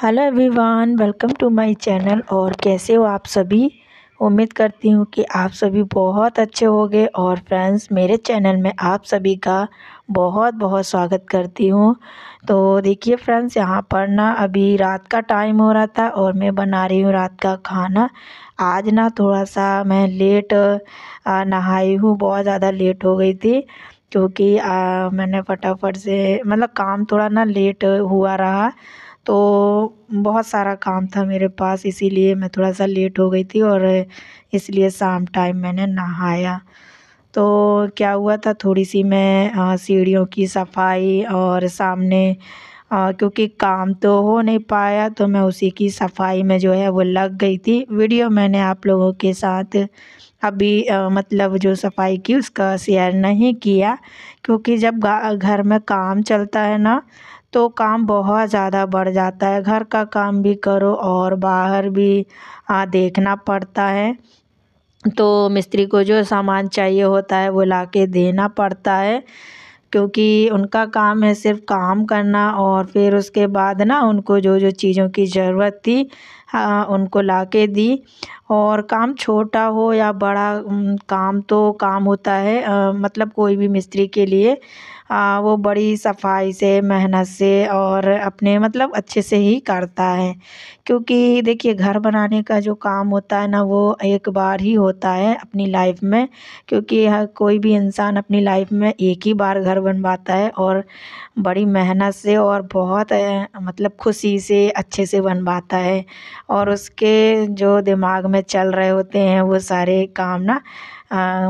Hello everyone, welcome to my channel. और कैसे हो आप सभी। उम्मीद करती हूँ कि आप सभी बहुत अच्छे होंगे। और फ्रेंड्स, मेरे चैनल में आप सभी का बहुत बहुत स्वागत करती हूँ। तो देखिए फ्रेंड्स, यहाँ पर ना अभी रात का टाइम हो रहा था और मैं बना रही हूँ रात का खाना। आज ना थोड़ा सा मैं लेट नहाई हूँ, बहुत ज़्यादा लेट हो गई थी क्योंकि मैंने फटाफट से मतलब काम थोड़ा ना लेट हुआ रहा। तो बहुत सारा काम था मेरे पास, इसीलिए मैं थोड़ा सा लेट हो गई थी और इसलिए शाम टाइम मैंने नहाया। तो क्या हुआ था, थोड़ी सी मैं सीढ़ियों की सफाई और सामने क्योंकि काम तो हो नहीं पाया तो मैं उसी की सफाई में जो है वो लग गई थी। वीडियो मैंने आप लोगों के साथ अभी मतलब जो सफाई की उसका शेयर नहीं किया, क्योंकि जब घर में काम चलता है ना तो काम बहुत ज़्यादा बढ़ जाता है। घर का काम भी करो और बाहर भी देखना पड़ता है। तो मिस्त्री को जो सामान चाहिए होता है वो लाके देना पड़ता है, क्योंकि उनका काम है सिर्फ काम करना। और फिर उसके बाद ना उनको जो जो चीज़ों की ज़रूरत थी उनको लाके दी। और काम छोटा हो या बड़ा, काम तो काम होता है। मतलब कोई भी मिस्त्री के लिए वो बड़ी सफाई से, मेहनत से और अपने मतलब अच्छे से ही करता है। क्योंकि देखिए, घर बनाने का जो काम होता है ना वो एक बार ही होता है अपनी लाइफ में। क्योंकि हर कोई भी इंसान अपनी लाइफ में एक ही बार घर बनवाता है और बड़ी मेहनत से और बहुत मतलब खुशी से अच्छे से बनवाता है। और उसके जो दिमाग में चल रहे होते हैं वो सारे काम ना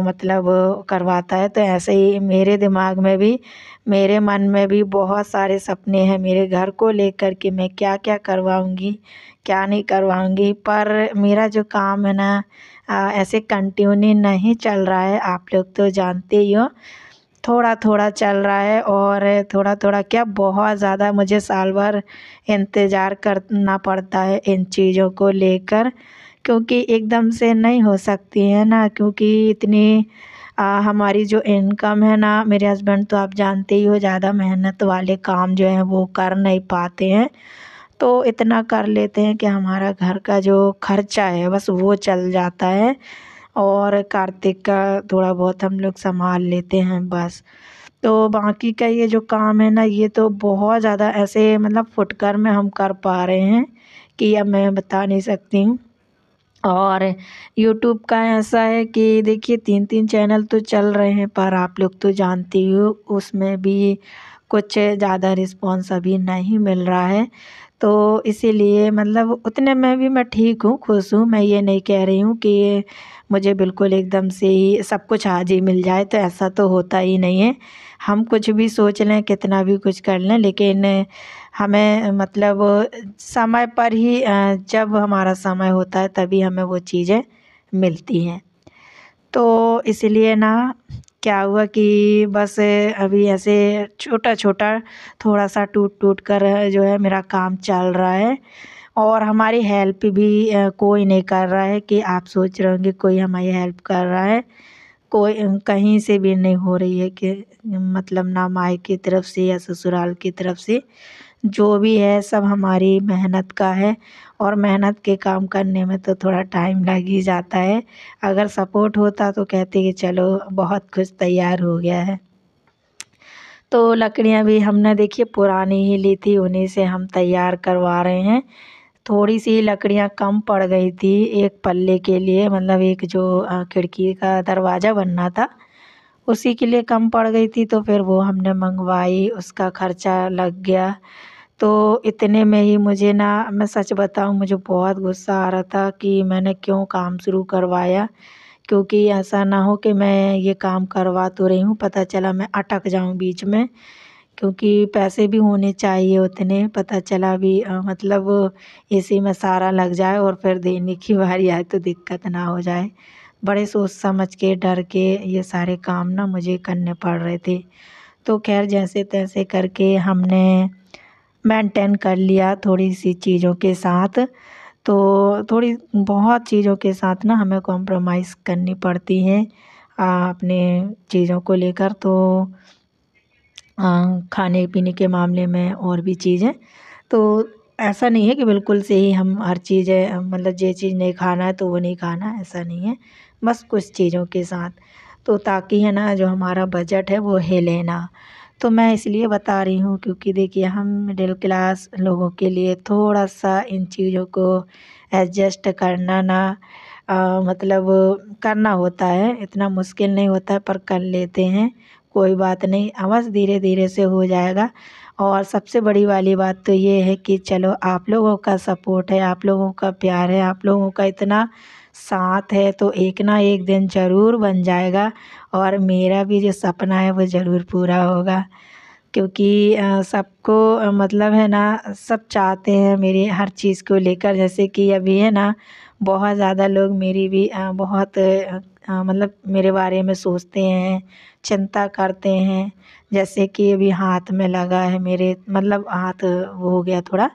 मतलब करवाता है। तो ऐसे ही मेरे दिमाग में भी, मेरे मन में भी बहुत सारे सपने हैं मेरे घर को लेकर के, मैं क्या क्या करवाऊँगी क्या नहीं करवाऊँगी। पर मेरा जो काम है ना ऐसे कंटिन्यू नहीं चल रहा है, आप लोग तो जानते ही हो। थोड़ा थोड़ा चल रहा है और थोड़ा थोड़ा क्या, बहुत ज़्यादा मुझे साल भर इंतज़ार करना पड़ता है इन चीज़ों को लेकर, क्योंकि एकदम से नहीं हो सकती है ना। क्योंकि इतनी हमारी जो इनकम है ना, मेरे हस्बैंड तो आप जानते ही हो ज़्यादा मेहनत वाले काम जो हैं वो कर नहीं पाते हैं। तो इतना कर लेते हैं कि हमारा घर का जो खर्चा है बस वो चल जाता है। और कार्तिक का थोड़ा बहुत हम लोग संभाल लेते हैं बस। तो बाकी का ये जो काम है ना, ये तो बहुत ज़्यादा ऐसे मतलब फुटकर में हम कर पा रहे हैं कि अब मैं बता नहीं सकती हूँ। और यूट्यूब का ऐसा है कि देखिए 3-3 चैनल तो चल रहे हैं, पर आप लोग तो जानते ही हो उसमें भी कुछ ज़्यादा रिस्पॉन्स अभी नहीं मिल रहा है। तो इसीलिए मतलब उतने में भी मैं ठीक हूँ, खुश हूँ। मैं ये नहीं कह रही हूँ कि मुझे बिल्कुल एकदम से ही सब कुछ आज ही मिल जाए, तो ऐसा तो होता ही नहीं है। हम कुछ भी सोच लें, कितना भी कुछ कर लें, लेकिन हमें मतलब समय पर ही जब हमारा समय होता है तभी हमें वो चीज़ें मिलती हैं। तो इसलिए ना क्या हुआ कि बस अभी ऐसे छोटा-छोटा थोड़ा-सा टूट-टूट कर जो है मेरा काम चल रहा है। और हमारी हेल्प भी कोई नहीं कर रहा है कि आप सोच रहे होंगे कोई हमारी हेल्प कर रहा है। कोई कहीं से भी नहीं हो रही है कि मतलब ना माँ की तरफ से या ससुराल की तरफ से। जो भी है सब हमारी मेहनत का है। और मेहनत के काम करने में तो थोड़ा टाइम लग ही जाता है। अगर सपोर्ट होता तो कहते कि चलो बहुत कुछ तैयार हो गया है। तो लकड़ियाँ भी हमने देखिए पुरानी ही ली थी, उन्हीं से हम तैयार करवा रहे हैं। थोड़ी सी लकड़ियाँ कम पड़ गई थी एक पल्ले के लिए, मतलब एक जो खिड़की का दरवाज़ा बनना था उसी के लिए कम पड़ गई थी। तो फिर वो हमने मंगवाई, उसका खर्चा लग गया। तो इतने में ही मुझे ना, मैं सच बताऊँ, मुझे बहुत गुस्सा आ रहा था कि मैंने क्यों काम शुरू करवाया। क्योंकि ऐसा ना हो कि मैं ये काम करवा तो रही हूँ, पता चला मैं अटक जाऊँ बीच में। क्योंकि पैसे भी होने चाहिए उतने, पता चला भी मतलब इसी में सारा लग जाए और फिर देने की बारी आए तो दिक्कत ना हो जाए। बड़े सोच समझ के, डर के ये सारे काम ना मुझे करने पड़ रहे थे। तो ख़ैर जैसे-तैसे करके हमने मेंटेन कर लिया थोड़ी सी चीज़ों के साथ। तो थोड़ी बहुत चीज़ों के साथ ना हमें कॉम्प्रोमाइज़ करनी पड़ती हैं अपने चीज़ों को लेकर। तो खाने-पीने के मामले में और भी चीज़ें। तो ऐसा नहीं है कि बिल्कुल से ही हम हर चीज़ मतलब ये चीज़ नहीं खाना है तो वो नहीं खाना, ऐसा नहीं है। बस कुछ चीज़ों के साथ, तो ताकि है ना जो हमारा बजट है वो हिले ना। तो मैं इसलिए बता रही हूँ क्योंकि देखिए हम मिडिल क्लास लोगों के लिए थोड़ा-सा इन चीज़ों को एडजस्ट करना ना मतलब करना होता है, इतना मुश्किल नहीं होता है पर कर लेते हैं। कोई बात नहीं, बस धीरे-धीरे से हो जाएगा। और सबसे बड़ी वाली बात तो ये है कि चलो आप लोगों का सपोर्ट है, आप लोगों का प्यार है, आप लोगों का इतना साथ है तो एक ना एक दिन ज़रूर बन जाएगा और मेरा भी जो सपना है वो ज़रूर पूरा होगा। क्योंकि सबको मतलब है ना सब चाहते हैं मेरी हर चीज़ को लेकर, जैसे कि अभी है ना बहुत ज़्यादा लोग मेरी भी बहुत मतलब मेरे बारे में सोचते हैं, चिंता करते हैं। जैसे कि अभी हाथ में लगा है मेरे, मतलब हाथ वो हो गया थोड़ा,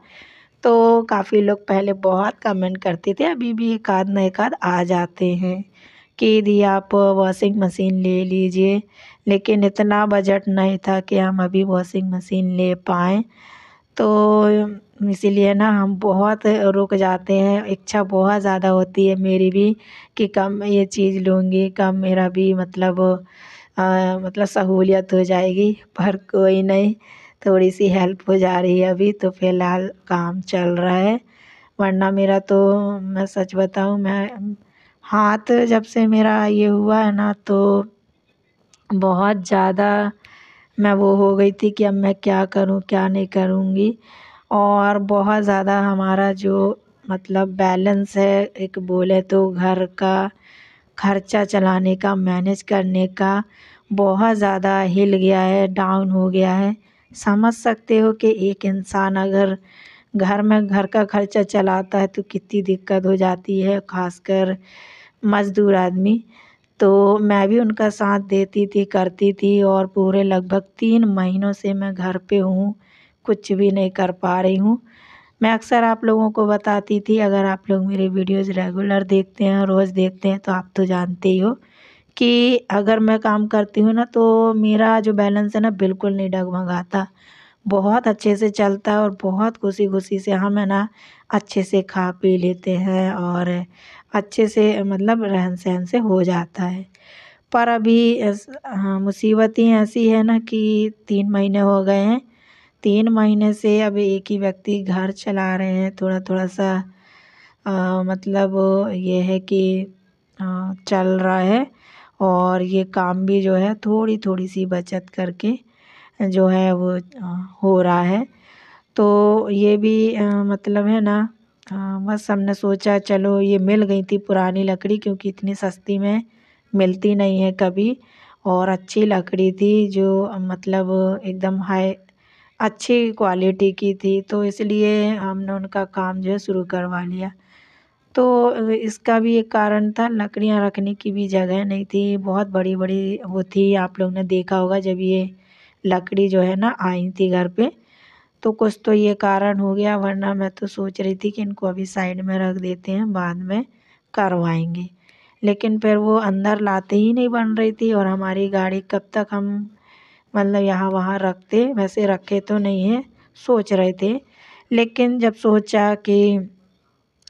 तो काफ़ी लोग पहले बहुत कमेंट करते थे, अभी भी एक आध ना एक आध आ जाते हैं कि दी आप वॉशिंग मशीन ले लीजिए। लेकिन इतना बजट नहीं था कि हम अभी वॉशिंग मशीन ले पाएँ। तो इसीलिए ना हम बहुत रुक जाते हैं, इच्छा बहुत ज़्यादा होती है मेरी भी कि कब मैं ये चीज़ लूँगी, कब मेरा भी मतलब सहूलियत हो जाएगी, पर कोई नहीं, थोड़ी-सी हेल्प हो जा रही है अभी तो फ़िलहाल काम चल रहा है। वरना मेरा तो मैं सच बताऊँ, मैं हाथ जब से मेरा ये हुआ है ना तो बहुत ज़्यादा मैं वो हो गई थी कि अब मैं क्या करूँ, क्या नहीं करूँगी। और बहुत ज़्यादा हमारा जो मतलब बैलेंस है, एक बोले तो घर का खर्चा चलाने का, मैनेज करने का, बहुत ज़्यादा हिल गया है, डाउन हो गया है। समझ सकते हो कि एक इंसान अगर घर में घर का खर्चा चलाता है तो कितनी दिक्कत हो जाती है, ख़ासकर मज़दूर आदमी। तो मैं भी उनका साथ देती थी, करती थी और पूरे लगभग 3 महीनों से मैं घर पे हूँ, कुछ भी नहीं कर पा रही हूँ। मैं अक्सर आप लोगों को बताती थी, अगर आप लोग मेरे वीडियोज़ रेगुलर देखते हैं, रोज़ देखते हैं तो आप तो जानते ही हो कि अगर मैं काम करती हूँ ना तो मेरा जो बैलेंस है ना बिल्कुल नहीं डगमगाता। बहुत अच्छे से चलता है और बहुत खुशी-खुशी से हम है ना अच्छे से खा पी लेते हैं और अच्छे से मतलब रहन-सहन से हो जाता है। पर अभी हाँ, मुसीबत ही ऐसी है ना कि 3 महीने हो गए हैं। 3 महीने से अब एक ही व्यक्ति घर चला रहे हैं, थोड़ा-थोड़ा सा मतलब ये है कि चल रहा है और ये काम भी जो है थोड़ी-थोड़ी सी बचत करके जो है वो हो रहा है। तो ये भी मतलब है ना बस हमने सोचा चलो ये मिल गई थी पुरानी लकड़ी, क्योंकि इतनी सस्ती में मिलती नहीं है कभी, और अच्छी लकड़ी थी जो मतलब एकदम हाई अच्छी क्वालिटी की थी, तो इसलिए हमने उनका काम जो है शुरू करवा लिया। तो इसका भी एक कारण था, लकड़ियाँ रखने की भी जगह नहीं थी, बहुत बड़ी-बड़ी वो थी, आप लोग ने देखा होगा जब ये लकड़ी जो है ना आई थी घर पे, तो कुछ तो ये कारण हो गया, वरना मैं तो सोच रही थी कि इनको अभी साइड में रख देते हैं, बाद में करवाएँगे। लेकिन फिर वो अंदर लाते ही नहीं बन रही थी और हमारी गाड़ी कब तक हम मतलब यहाँ-वहाँ रखते, वैसे रखे तो नहीं हैं, सोच रहे थे। लेकिन जब सोचा कि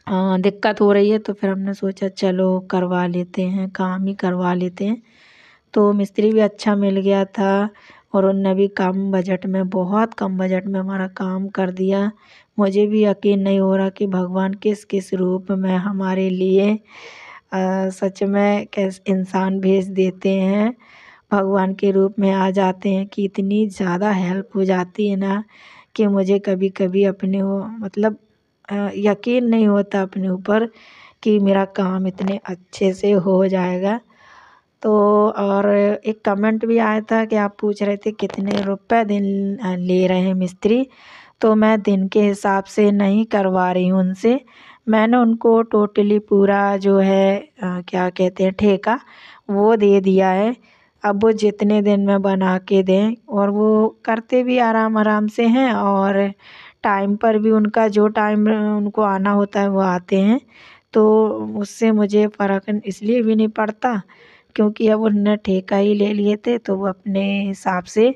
दिक्कत हो रही है तो फिर हमने सोचा चलो करवा लेते हैं, काम ही करवा लेते हैं। तो मिस्त्री भी अच्छा मिल गया था और उनने भी कम बजट में, बहुत कम बजट में हमारा काम कर दिया। मुझे भी यकीन नहीं हो रहा कि भगवान किस-किस रूप में हमारे लिए सच में कैस इंसान भेज देते हैं, भगवान के रूप में आ जाते हैं कि इतनी ज़्यादा हेल्प हो जाती है ना कि मुझे कभी-कभी अपने वो मतलब यकीन नहीं होता अपने ऊपर कि मेरा काम इतने अच्छे से हो जाएगा। तो और एक कमेंट भी आया था कि आप पूछ रहे थे कितने रुपए दिन ले रहे हैं मिस्त्री, तो मैं दिन के हिसाब से नहीं करवा रही हूँ उनसे। मैंने उनको टोटली पूरा जो है क्या कहते हैं ठेका, वो दे दिया है। अब वो जितने दिन में बना के दें, और वो करते भी आराम-आराम से हैं और टाइम पर भी उनका जो टाइम उनको आना होता है वो आते हैं। तो उससे मुझे फ़र्क इसलिए भी नहीं पड़ता क्योंकि अब उन्होंने ठेका ही ले लिए थे तो वो अपने हिसाब से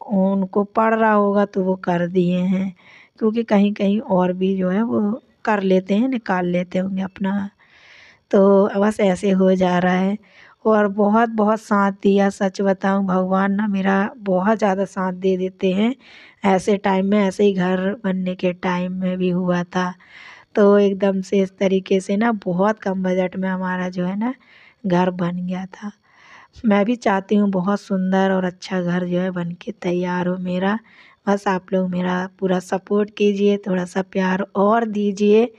उनको पड़ रहा होगा तो वो कर दिए हैं। क्योंकि कहीं कहीं और भी जो है वो कर लेते हैं, निकाल लेते होंगे अपना। तो बस ऐसे हो जा रहा है। और बहुत बहुत साथ दिया, सच बताऊँ भगवान ना मेरा बहुत ज़्यादा साथ दे देते हैं। ऐसे टाइम में, ऐसे ही घर बनने के टाइम में भी हुआ था। तो एकदम से इस तरीके से ना बहुत कम बजट में हमारा जो है ना घर बन गया था। मैं भी चाहती हूँ बहुत सुंदर और अच्छा घर जो है बन के तैयार हो मेरा। बस आप लोग मेरा पूरा सपोर्ट कीजिए, थोड़ा-सा प्यार और दीजिए।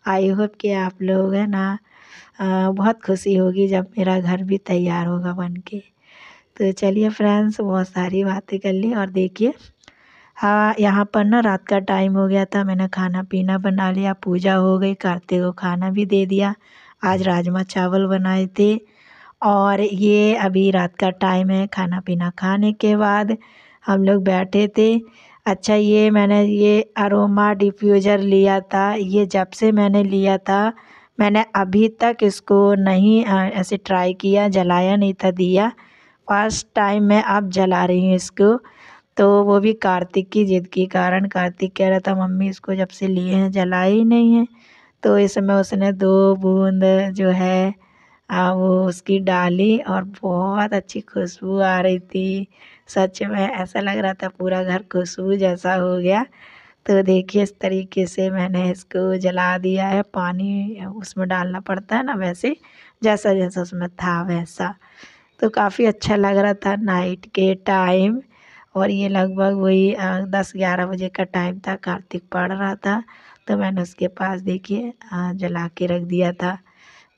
आई होप कि आप लोग है ना बहुत खुशी होगी जब मेरा घर भी तैयार होगा बन के। तो चलिए फ्रेंड्स, बहुत सारी बातें कर ली और देखिए, हाँ, यहाँ पर ना रात का टाइम हो गया था, मैंने खाना-पीना बना लिया, पूजा हो गई, कार्तिक को खाना भी दे दिया। आज राजमा चावल बनाए थे और ये अभी रात का टाइम है, खाना-पीना खाने के बाद हम लोग बैठे थे। अच्छा, ये मैंने ये अरोमा डिफ्यूज़र लिया था, ये जब से मैंने लिया था, मैंने अभी तक इसको नहीं ऐसे ट्राई किया, जलाया नहीं था दिया। फर्स्ट टाइम मैं अब जला रही हूँ इसको। तो वो भी कार्तिक की ज़िद के कारण। कार्तिक कह रहा था मम्मी इसको जब से लिए हैं जलाए ही नहीं हैं। तो इस समय उसने 2 बूंद जो है वो उसकी डाली और बहुत अच्छी खुशबू आ रही थी। सच में ऐसा लग रहा था पूरा घर खुशबू जैसा हो गया। तो देखिए इस तरीके से मैंने इसको जला दिया है। पानी उसमें डालना पड़ता है ना, वैसे जैसा-जैसा उसमें था वैसा। तो काफ़ी अच्छा लग रहा था नाइट के टाइम। और ये लगभग वही 10-11 बजे का टाइम था, कार्तिक पढ़ रहा था। तो मैंने उसके पास देखिए जला के रख दिया था।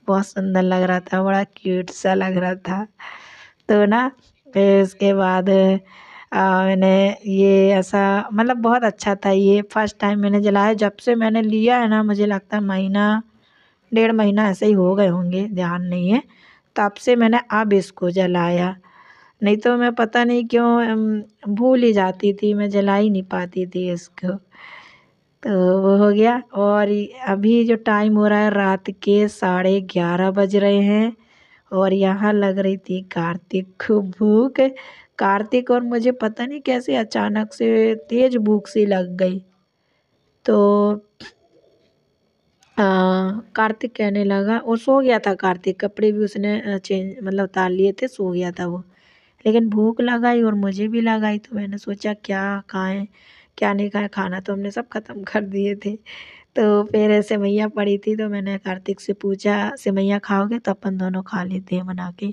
बहुत सुंदर लग रहा था, बड़ा क्यूट सा लग रहा था। तो ना फिर उसके बाद मैंने ये ऐसा मतलब बहुत अच्छा था। ये फर्स्ट टाइम मैंने जलाया, जब से मैंने लिया है ना मुझे लगता है महीना, 1.5 महीना ऐसे ही हो गए होंगे, ध्यान नहीं है। तब से मैंने अब इसको जलाया, नहीं तो मैं पता नहीं क्यों भूल ही जाती थी, मैं जला ही नहीं पाती थी इसको। तो वो हो गया। और अभी जो टाइम हो रहा है रात के 11:30 बज रहे हैं और यहाँ लग रही थी कार्तिक को भूख। कार्तिक और मुझे पता नहीं कैसे अचानक से तेज़ भूख सी लग गई। तो अ, कार्तिक कहने लगा, वो सो गया था कार्तिक, कपड़े भी उसने चेंज मतलब उतार लिए थे, सो गया था वो। लेकिन भूख लगाई और मुझे भी लगाई, तो मैंने सोचा क्या खाएँ, क्या नहीं खाएँ, खाना तो हमने सब ख़त्म कर दिए थे। तो फिर सेवइयाँ पड़ी थी तो मैंने कार्तिक से पूछा सेवइयाँ खाओगे? तो अपन दोनों खा लेते हैं बना के।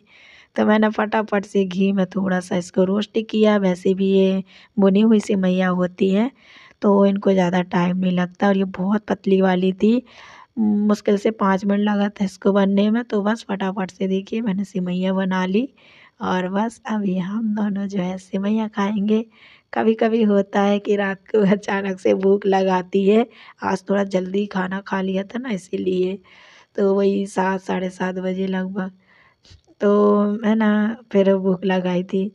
तो मैंने फटाफट से घी में थोड़ा-सा इसको रोस्ट किया, वैसे भी ये भुनी हुई सेवइयाँ होती हैं, तो इनको ज़्यादा टाइम नहीं लगता और ये बहुत पतली वाली थी। मुश्किल से 5 मिनट लगा था इसको बनने में, तो बस फटाफट से देखिए मैंने सेवइयाँ बना ली और बस अभी हम दोनों जो है सेवइयाँ खाएँगे। कभी-कभी होता है कि रात को अचानक से भूख लगाती है, आज थोड़ा जल्दी खाना खा लिया था ना इसीलिए, तो वही 7 साढ़े 7 बजे लगभग। तो है ना, फिर भूख लगाई थी।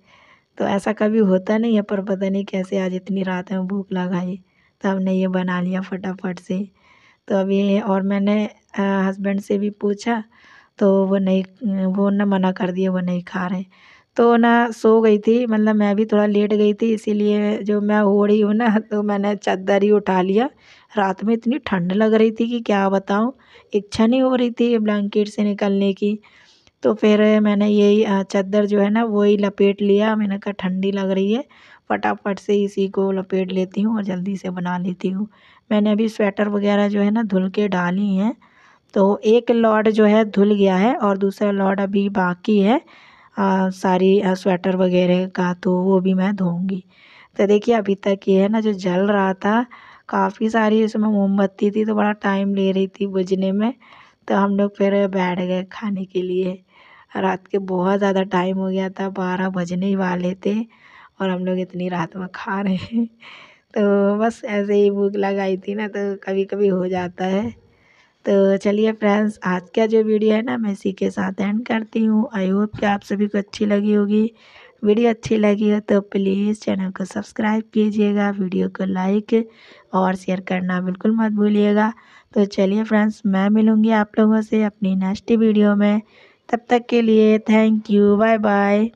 तो ऐसा कभी होता नहीं है, पर पता नहीं कैसे आज इतनी रात में भूख लगाई, तो हमने ये बना लिया फटाफट से। तो अभी और मैंने हस्बैंड से भी पूछा, तो वो नहीं, वो ना मना कर दिए, वो नहीं खा रहे। तो ना सो गई थी, मतलब मैं भी थोड़ा लेट गई थी, इसीलिए जो मैं ओढ़ी हूँ ना तो मैंने चद्दर ही उठा लिया। रात में इतनी ठंड लग रही थी कि क्या बताऊँ, इच्छा नहीं हो रही थी ब्लैंकेट से निकलने की। तो फिर मैंने यही चद्दर जो है ना वही लपेट लिया। मैंने कहा ठंडी लग रही है, फटाफट से इसी को लपेट लेती हूँ और जल्दी से बना लेती हूँ। मैंने अभी स्वेटर वगैरह जो है ना धुल के डाली हैं, तो एक लॉट जो है धुल गया है और दूसरा लॉट अभी बाकी है सारी स्वेटर वगैरह का, तो वो भी मैं धोऊँगी। तो देखिए अभी तक ये है ना जो जल रहा था, काफ़ी सारी इसमें मोमबत्ती थी तो बड़ा टाइम ले रही थी बुझने में। तो हम लोग फिर बैठ गए खाने के लिए। रात के बहुत ज़्यादा टाइम हो गया था, 12 बजने ही वाले थे और हम लोग इतनी रात में खा रहे हैं। तो बस ऐसे ही भूख लगाई थी ना, तो कभी-कभी हो जाता है। तो चलिए फ्रेंड्स, आज का जो वीडियो है ना मैं इसी के साथ एंड करती हूँ। आई होप कि आप सभी को अच्छी लगी होगी। वीडियो अच्छी लगी हो तो प्लीज़ चैनल को सब्सक्राइब कीजिएगा, वीडियो को लाइक और शेयर करना बिल्कुल मत भूलिएगा। तो चलिए फ्रेंड्स, मैं मिलूँगी आप लोगों से अपनी नेक्स्ट वीडियो में। तब तक के लिए थैंक यू, बाय बाय।